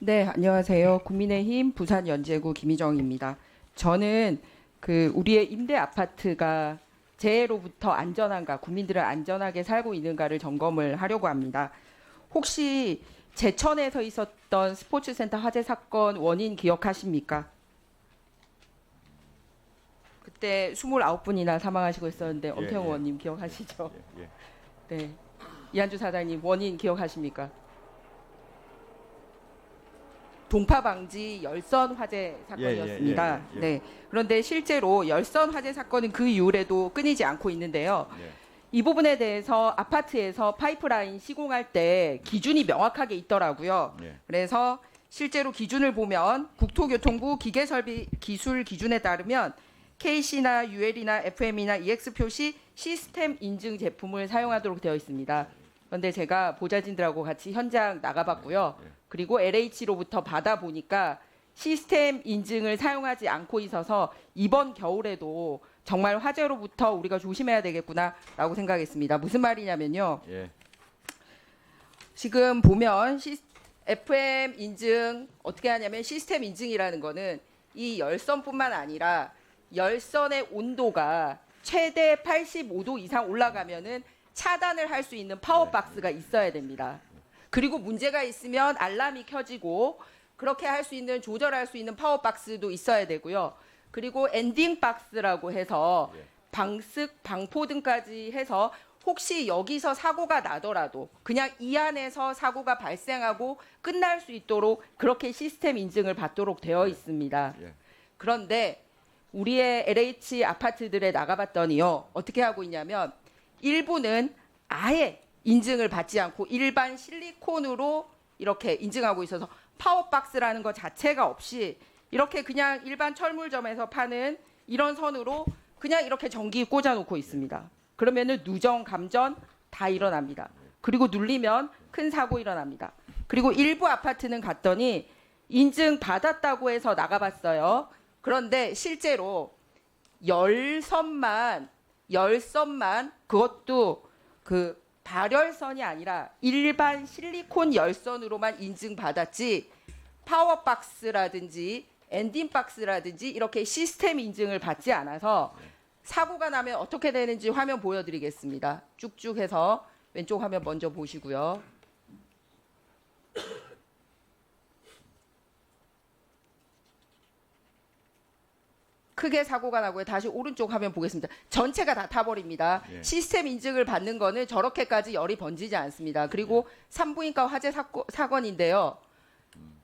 네, 안녕하세요. 국민의힘 부산 연제구 김희정입니다. 저는 우리의 임대 아파트가 재해로부터 안전한가, 국민들은 안전하게 살고 있는가를 점검을 하려고 합니다. 혹시 제천에서 있었던 스포츠센터 화재 사건 원인 기억하십니까? 그때 29분이나 사망하시고 있었는데 엄태웅 예. 의원님 기억하시죠? 예. 네. 이한주 사장님 원인 기억하십니까? 동파 방지 열선 화재 사건이었습니다. 예. 네. 그런데 실제로 열선 화재 사건은 그 이후에도 끊이지 않고 있는데요. 예. 이 부분에 대해서 아파트에서 파이프라인 시공할 때 기준이 명확하게 있더라고요. 예. 그래서 실제로 기준을 보면 국토교통부 기계설비 기술 기준에 따르면 KC나 UL이나 FM이나 EX 표시 시스템 인증 제품을 사용하도록 되어 있습니다. 그런데 제가 보좌진들하고 같이 현장 나가봤고요. 그리고 LH로부터 받아보니까 시스템 인증을 사용하지 않고 있어서 이번 겨울에도 정말 화재로부터 우리가 조심해야 되겠구나라고 생각했습니다. 무슨 말이냐면요. 예. 지금 보면 FM 인증 어떻게 하냐면 시스템 인증이라는 거는 이 열선뿐만 아니라 열선의 온도가 최대 85도 이상 올라가면은 차단을 할 수 있는 파워박스가 있어야 됩니다. 그리고 문제가 있으면 알람이 켜지고 그렇게 할 수 있는 조절할 수 있는 파워박스도 있어야 되고요. 그리고 엔딩 박스라고 해서 방습, 방포 등까지 해서 혹시 여기서 사고가 나더라도 그냥 이 안에서 사고가 발생하고 끝날 수 있도록 그렇게 시스템 인증을 받도록 되어 있습니다. 예. 그런데 우리의 LH 아파트들에 나가봤더니요. 어떻게 하고 있냐면 일부는 아예 인증을 받지 않고 일반 실리콘으로 이렇게 인증하고 있어서 파워박스라는 것 자체가 없이 이렇게 그냥 일반 철물점에서 파는 이런 선으로 그냥 이렇게 전기 꽂아놓고 있습니다. 그러면은 누정, 감전 다 일어납니다. 그리고 눌리면 큰 사고 일어납니다. 그리고 일부 아파트는 갔더니 인증 받았다고 해서 나가봤어요. 그런데 실제로 열선만 그것도 그 발열선이 아니라 일반 실리콘 열선으로만 인증받았지 파워박스라든지 엔딩박스라든지 이렇게 시스템 인증을 받지 않아서 사고가 나면 어떻게 되는지 화면 보여드리겠습니다. 쭉쭉 해서 왼쪽 화면 먼저 보시고요. 크게 사고가 나고요. 다시 오른쪽 화면 보겠습니다. 전체가 다 타버립니다. 예. 시스템 인증을 받는 거는 저렇게까지 열이 번지지 않습니다. 그리고 산부인과 화재 사건인데요.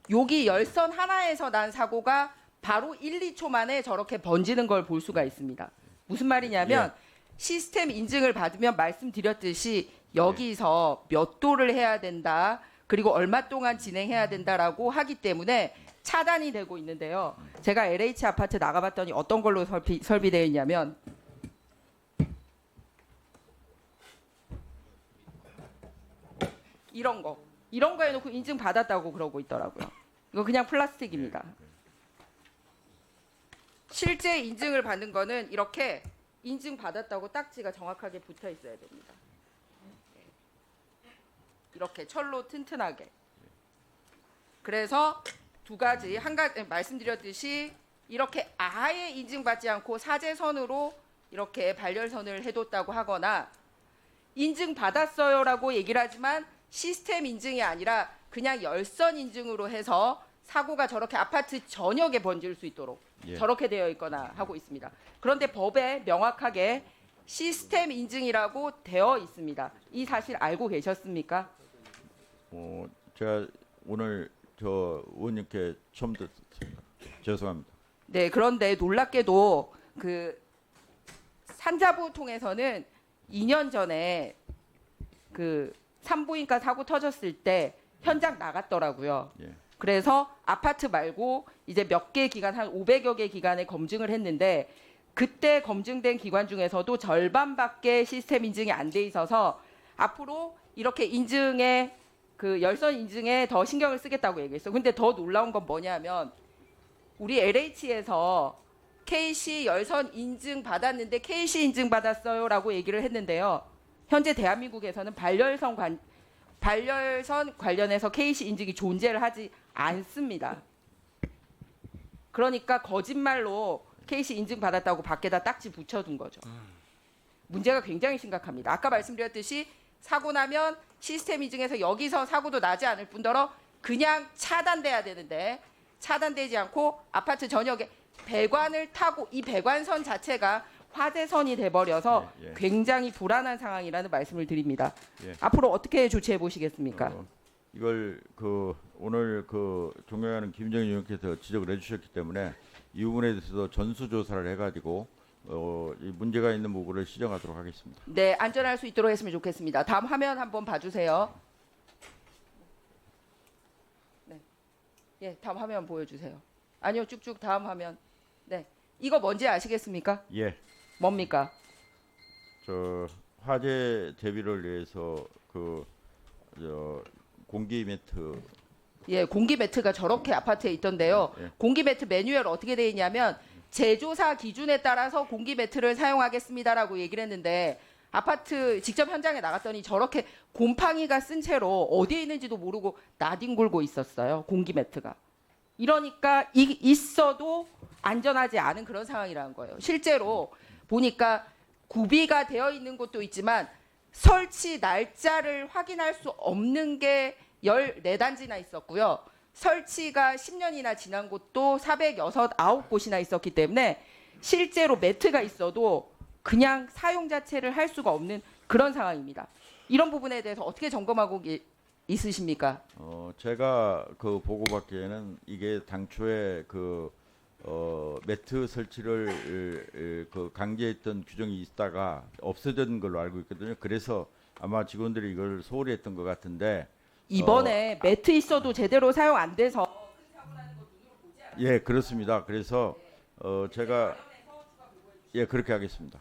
여기 열선 하나에서 난 사고가 바로 1, 2초 만에 저렇게 번지는 걸 볼 수가 있습니다. 무슨 말이냐면 시스템 인증을 받으면 말씀드렸듯이 여기서 몇 도를 해야 된다. 그리고 얼마 동안 진행해야 된다라고 하기 때문에 차단이 되고 있는데요. 제가 LH 아파트 나가봤더니 어떤 걸로 설비되어 있냐면 이런 거 해놓고 인증 받았다고 그러고 있더라고요. 이거 그냥 플라스틱입니다. 실제 인증을 받는 거는 이렇게 인증 받았다고 딱지가 정확하게 붙어 있어야 됩니다. 이렇게 철로 튼튼하게. 그래서 두 가지, 한 가지 말씀드렸듯이 이렇게 아예 인증받지 않고 사제선으로 이렇게 발열선을 해뒀다고 하거나 인증받았어요라고 얘기를 하지만 시스템 인증이 아니라 그냥 열선 인증으로 해서 사고가 저렇게 아파트 전역에 번질 수 있도록 저렇게 되어 있거나 하고 있습니다. 그런데 법에 명확하게 시스템 인증이라고 되어 있습니다. 이 사실 알고 계셨습니까? 제가 오늘 저 의원님께 처음 듣습니다. 죄송합니다. 네, 그런데 놀랍게도 그 산자부 통해서는 2년 전에 그 산부인과 사고 터졌을 때 현장 나갔더라고요. 예. 그래서 아파트 말고 이제 몇 개 기관 한 500여 개 기관에 검증을 했는데 그때 검증된 기관 중에서도 절반밖에 시스템 인증이 안 돼 있어서 앞으로 이렇게 인증에 그 열선 인증에 더 신경을 쓰겠다고 얘기했어요. 근데 더 놀라운 건 뭐냐면 우리 LH에서 KC 열선 인증 받았는데 KC 인증 받았어요라고 얘기를 했는데요. 현재 대한민국에서는 발열선 관련해서 KC 인증이 존재를 하지 않습니다. 그러니까 거짓말로 KC 인증 받았다고 밖에다 딱지 붙여둔 거죠. 문제가 굉장히 심각합니다. 아까 말씀드렸듯이 사고 나면 시스템 인증에서 여기서 사고도 나지 않을 뿐더러 그냥 차단돼야 되는데 차단되지 않고 아파트 전역에 배관을 타고 이 배관선 자체가 화재선이 돼버려서 예. 굉장히 불안한 상황이라는 말씀을 드립니다. 예. 앞으로 어떻게 조치해 보시겠습니까? 이걸 오늘 존경하는 김정인 의원께서 지적을 해주셨기 때문에 이 부분에 대해서도 전수조사를 해가지고 이 문제가 있는 부분을 시정하도록 하겠습니다. 네, 안전할 수 있도록 했으면 좋겠습니다. 다음 화면 한번 봐주세요. 네, 예, 다음 화면 보여주세요. 아니요, 쭉쭉 다음 화면. 네, 이거 뭔지 아시겠습니까? 예, 뭡니까? 화재 대비를 위해서 공기 매트. 예, 공기 매트가 저렇게 아파트에 있던데요. 예. 공기 매트 매뉴얼 어떻게 돼 있냐면 제조사 기준에 따라서 공기 매트를 사용하겠습니다라고 얘기를 했는데 아파트 직접 현장에 나갔더니 저렇게 곰팡이가 쓴 채로 어디에 있는지도 모르고 나뒹굴고 있었어요. 공기 매트가. 이러니까 있어도 안전하지 않은 그런 상황이라는 거예요. 실제로 보니까 구비가 되어 있는 곳도 있지만 설치 날짜를 확인할 수 없는 게 14단지나 있었고요. 설치가 10년이나 지난 곳도 409곳이나 있었기 때문에 실제로 매트가 있어도 그냥 사용 자체를 할 수가 없는 그런 상황입니다. 이런 부분에 대해서 어떻게 점검하고 있으십니까? 제가 보고받기에는 이게 당초에 매트 설치를 강제했던 규정이 있다가 없어진 걸로 알고 있거든요. 그래서 아마 직원들이 이걸 소홀히 했던 것 같은데 이번에 매트 있어도 제대로 사용 안 돼서 예, 그렇습니다. 그래서 제가 예, 그렇게 하겠습니다.